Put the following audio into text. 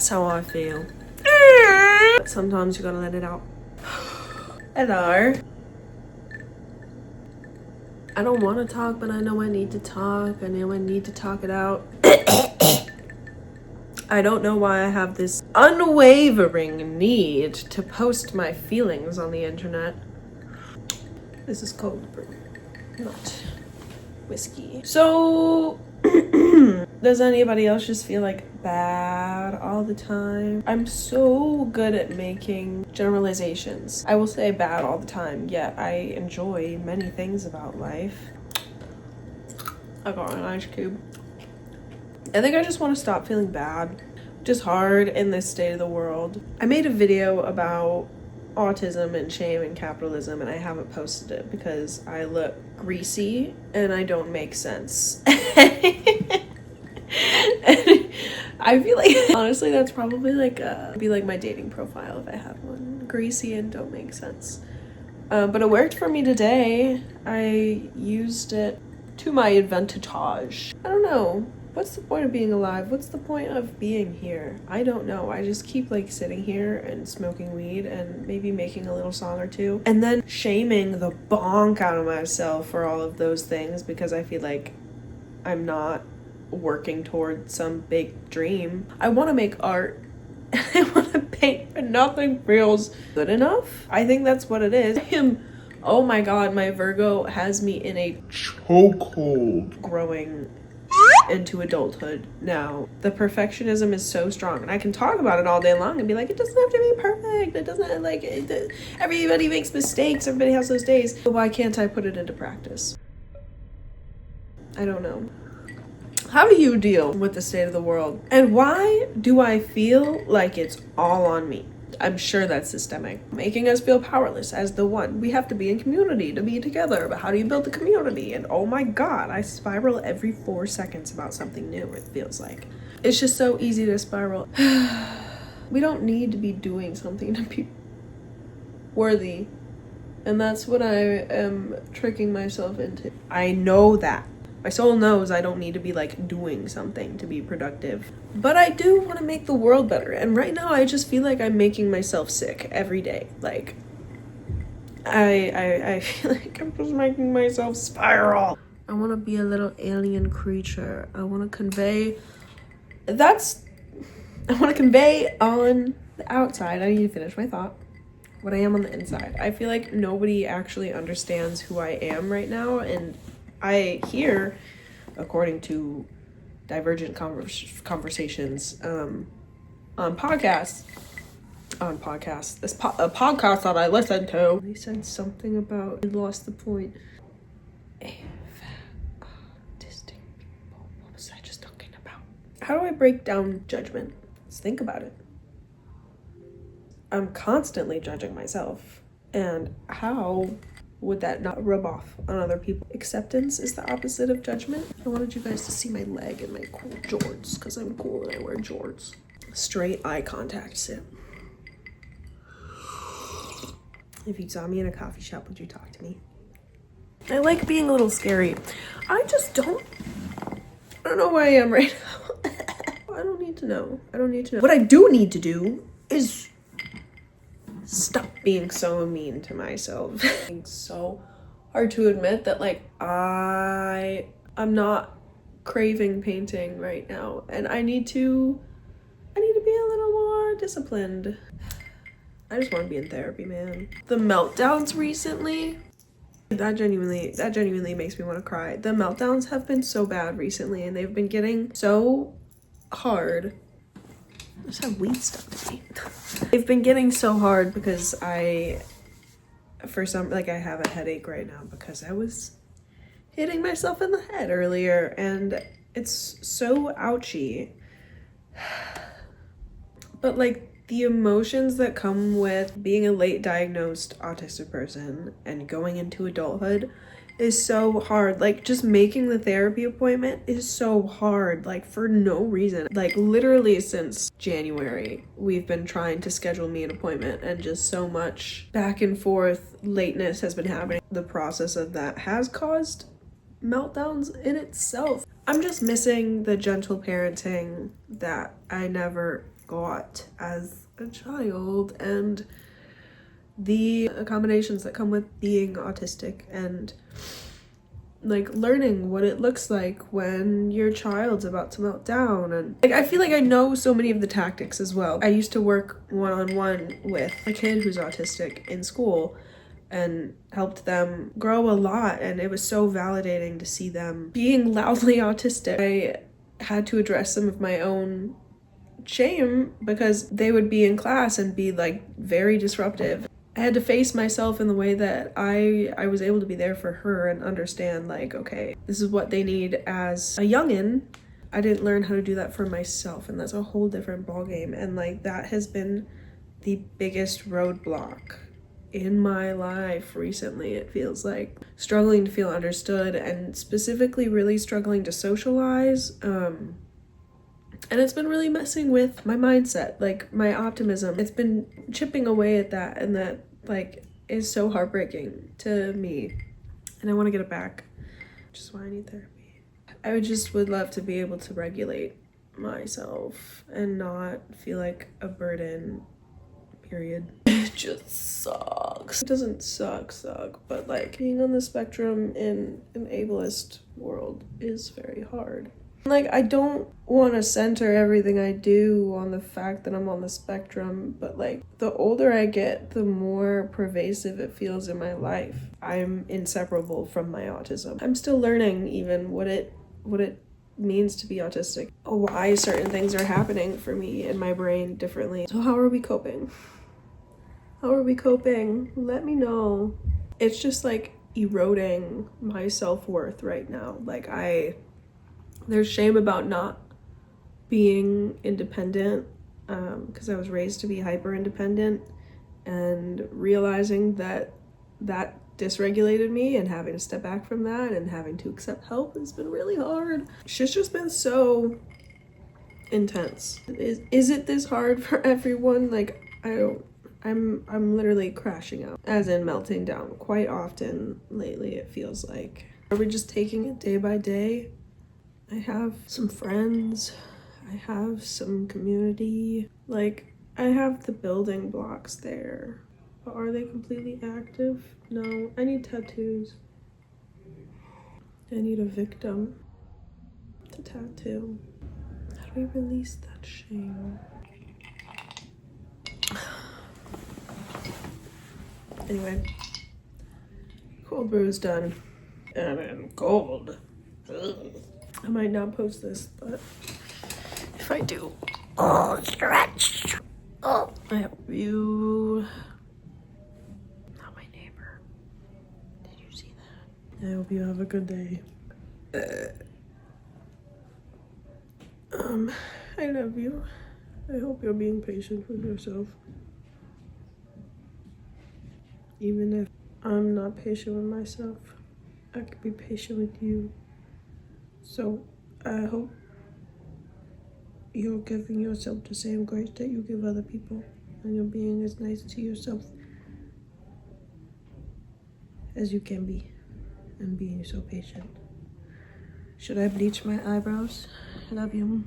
That's how I feel. Sometimes you gotta let it out. Hello. I don't want to talk, but I know I need to talk. I know I need to talk it out. I don't know why I have this unwavering need to post my feelings on the internet. This is cold brew, not whiskey. So, does anybody else just feel like bad all the time? I'm so good at making generalizations. I will say bad all the time, yet I enjoy many things about life. I got an ice cube. I think I just want to stop feeling bad, which is hard in this state of the world. I made a video about autism and shame and capitalism, and I haven't posted it because I look greasy and I don't make sense. I feel like honestly that's probably like be like my dating profile if I had one. Greasy and don't make sense. But it worked for me today. I used it to my advantage. I don't know. What's the point of being alive? What's the point of being here? I don't know. I just keep like sitting here and smoking weed and maybe making a little song or two and then shaming the bonk out of myself for all of those things because I feel like I'm not working toward some big dream. I want to make art. I want to paint, but nothing feels good enough. I think that's what it is. Oh my god, my Virgo has me in a chokehold growing into adulthood now. The perfectionism is so strong, and I can talk about it all day long and be like, it doesn't have to be perfect. It doesn't like it. Everybody makes mistakes. Everybody has those days. But why can't I put it into practice? I don't know. How do you deal with the state of the world? And why do I feel like it's all on me? I'm sure that's systemic, making us feel powerless as the one. We have to be in community to be together, but how do you build the community? And oh my god, I spiral every 4 seconds about something new, it feels like. It's just so easy to spiral. We don't need to be doing something to be worthy. And that's what I am tricking myself into. I know that. My soul knows I don't need to be like doing something to be productive, but I do want to make the world better. And right now I just feel like I'm making myself sick every day. Like I feel like I'm just making myself spiral. I want to be a little alien creature. I want to convey on the outside. I need to finish my thought. What I am on the inside. I feel like nobody actually understands who I am right now, and I hear, according to divergent conversations on podcasts, a podcast that I listened to, he said something about, he lost the point. Autistic people. What was I just talking about? How do I break down judgment? Let's think about it. I'm constantly judging myself, and how would that not rub off on other people? Acceptance is the opposite of judgment. I wanted you guys to see my leg and my cool jorts, because I'm cool and I wear jorts. Straight eye contact, sit. If you saw me in a coffee shop, would you talk to me? I like being a little scary. I don't know where I am right now. I don't need to know. What I do need to do is stop being so mean to myself. It's so hard to admit that like I'm not craving painting right now, and I need to be a little more disciplined. I just want to be in therapy, man. The meltdowns recently, that genuinely makes me want to cry. The meltdowns have been so bad recently, and they've been getting so hard. I just have weed stuck to me. They've been getting so hard because I have a headache right now because I was hitting myself in the head earlier, and it's so ouchy. But like the emotions that come with being a late diagnosed autistic person and going into adulthood is so hard. Like just making the therapy appointment is so hard, like for no reason. Like literally since January we've been trying to schedule me an appointment, and just so much back and forth lateness has been happening. The process of that has caused meltdowns in itself. I'm just missing the gentle parenting that I never got as a child and the accommodations that come with being autistic, and like learning what it looks like when your child's about to melt down. And like I feel like I know so many of the tactics as well. I used to work one-on-one with a kid who's autistic in school and helped them grow a lot, and it was so validating to see them being loudly autistic. I had to address some of my own shame because they would be in class and be like very disruptive. I had to face myself in the way that I was able to be there for her and understand, like, okay, this is what they need as a youngin'. I didn't learn how to do that for myself, and that's a whole different ballgame. And like that has been the biggest roadblock in my life recently. It feels like struggling to feel understood, and specifically really struggling to socialize. And it's been really messing with my mindset, like my optimism. It's been chipping away at that, and that like is so heartbreaking to me, and I want to get it back, which is why I need therapy. I would love to be able to regulate myself and not feel like a burden, period. It just sucks. It doesn't suck, but like being on the spectrum in an ableist world is very hard. Like, I don't want to center everything I do on the fact that I'm on the spectrum, but like the older I get, the more pervasive it feels in my life. I'm inseparable from my autism. I'm still learning even what it means to be autistic, why certain things are happening for me in my brain differently. So how are we coping? Let me know. It's just like eroding my self-worth right now. Like there's shame about not being independent because I was raised to be hyper independent, and realizing that dysregulated me, and having to step back from that and having to accept help has been really hard. Shit's just been so intense. Is it this hard for everyone? Like I'm literally crashing out, as in melting down quite often lately, it feels like. Are we just taking it day by day? I have some friends, I have some community, like I have the building blocks there, but are they completely active? No. I need tattoos. I need a victim to tattoo. How do we release that shame? Anyway, cold brew's done, and I'm cold. Ugh. I might not post this, but if I do, oh, stretch. Oh, I hope you, not my neighbor. Did you see that? I hope you have a good day. I love you. I hope you're being patient with yourself. Even if I'm not patient with myself, I could be patient with you. So I hope you're giving yourself the same grace that you give other people, and you're being as nice to yourself as you can be, and being so patient. Should I bleach my eyebrows? I love you.